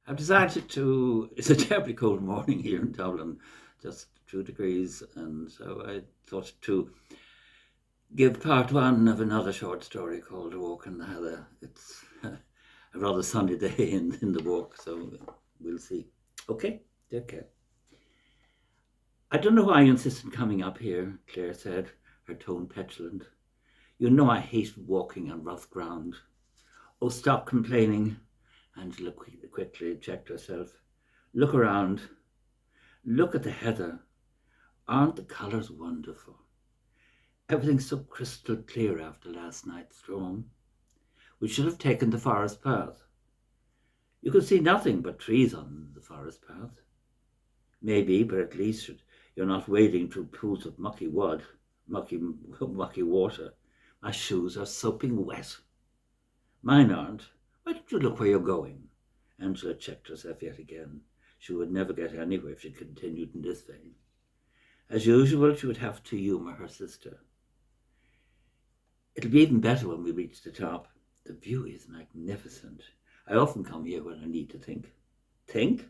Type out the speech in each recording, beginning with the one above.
I've decided to. It's a terribly cold morning here in Dublin, just 2 degrees, and so I thought to give part one of another short story called A Walk in the Heather. It's a rather sunny day in the walk, so we'll see. Okay, take care. I don't know why you insisted coming up here, Claire said, her tone petulant. You know I hate walking on rough ground. Oh, stop complaining. Angela quickly checked herself. Look around. Look at the heather. Aren't the colours wonderful? Everything's so crystal clear after last night's storm. We should have taken the forest path. You could see nothing but trees on the forest path. Maybe, but at least you're not wading through pools of mucky water. My shoes are sopping wet. Mine aren't. Why don't you look where you're going? Angela checked herself yet again. She would never get anywhere if she continued in this vein. As usual, she would have to humour her sister. It'll be even better when we reach the top. The view is magnificent. I often come here when I need to think. Think?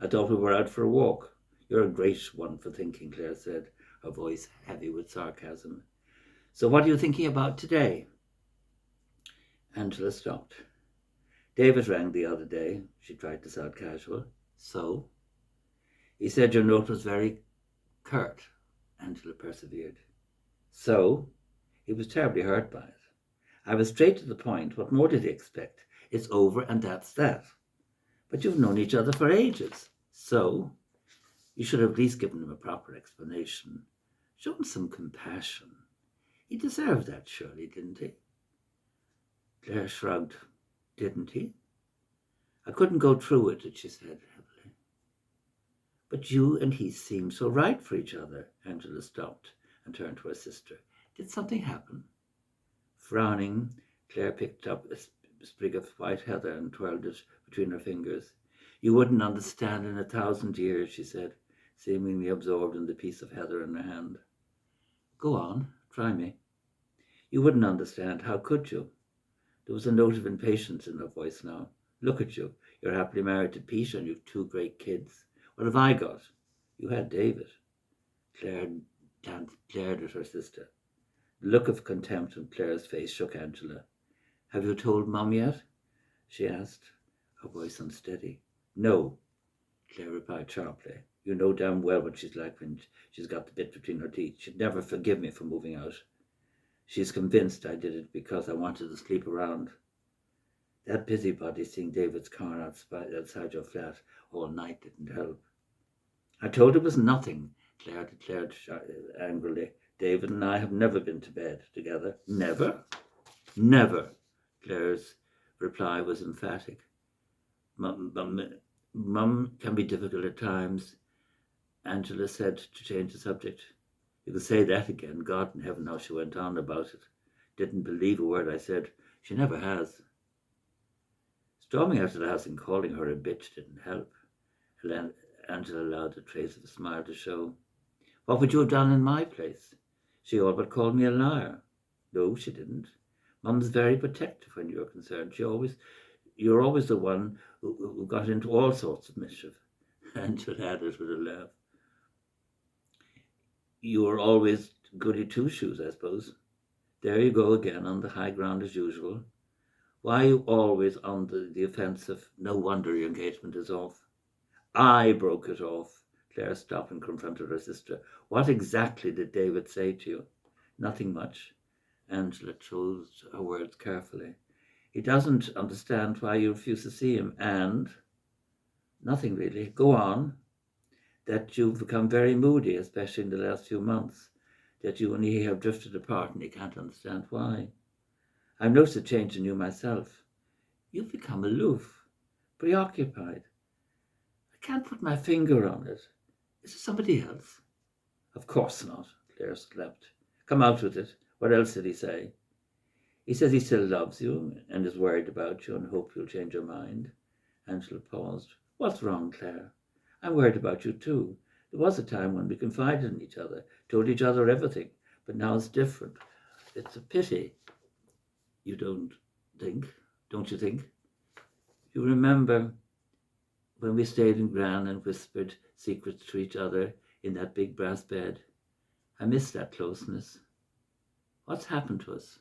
I thought we were out for a walk. You're a great one for thinking, Claire said, her voice heavy with sarcasm. So what are you thinking about today? Angela stopped. David rang the other day. She tried to sound casual. So? He said your note was very curt. Angela persevered. So? He was terribly hurt by it. I was straight to the point. What more did he expect? It's over and that's that. But you've known each other for ages. So? You should have at least given him a proper explanation. Shown some compassion. He deserved that, surely, didn't he? Claire shrugged. Didn't he? I couldn't go through it, she said heavily. But you and he seem so right for each other. Angela stopped and turned to her sister. Did something happen? Frowning, Claire picked up a sprig of white heather and twirled it between her fingers. You wouldn't understand in 1,000 years, she said, seemingly absorbed in the piece of heather in her hand. Go on, try me. You wouldn't understand. How could you? There was a note of impatience in her voice now. Look at you. You're happily married to Peter and you've 2 great kids. What have I got? You had David. Claire glared at her sister. The look of contempt on Claire's face shook Angela. Have you told Mum yet? She asked, her voice unsteady. No, Claire replied sharply. You know damn well what she's like when she's got the bit between her teeth. She'd never forgive me for moving out. She's convinced I did it because I wanted to sleep around. That busybody seeing David's car outside your flat all night didn't help. I told her it was nothing, Claire declared angrily. David and I have never been to bed together. Never? Never. Claire's reply was emphatic. Mum can be difficult at times, Angela said to change the subject. You could say that again. God in heaven, how she went on about it. Didn't believe a word I said. She never has. Storming out of the house and calling her a bitch didn't help. Angela allowed a trace of a smile to show. What would you have done in my place? She all but called me a liar. No, she didn't. Mum's very protective when you're concerned. You're always the one who got into all sorts of mischief. Angela added with a laugh. You were always goody two-shoes, I suppose. There you go again on the high ground as usual. Why are you always on the offensive? No wonder your engagement is off. I broke it off. Claire stopped and confronted her sister. What exactly did David say to you? Nothing much. Angela chose her words carefully. He doesn't understand why you refuse to see him, and nothing really. Go on. That you've become very moody, especially in the last few months. That you and he have drifted apart and he can't understand why. I've noticed a change in you myself. You've become aloof, preoccupied. I can't put my finger on it. Is it somebody else? Of course not, Claire slept. Come out with it. What else did he say? He says he still loves you and is worried about you and hopes you'll change your mind. Angela paused. What's wrong, Claire? I'm worried about you too. There was a time when we confided in each other, told each other everything, but now it's different. It's a pity. You don't you think? You remember when we stayed in Gran and whispered secrets to each other in that big brass bed. I miss that closeness. What's happened to us?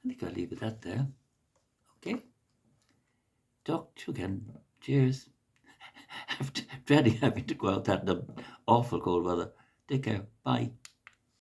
I think I'll leave it at there. Okay? Talk to you again. Cheers. I'm dreading having to go out that in the awful cold weather. Take care. Bye.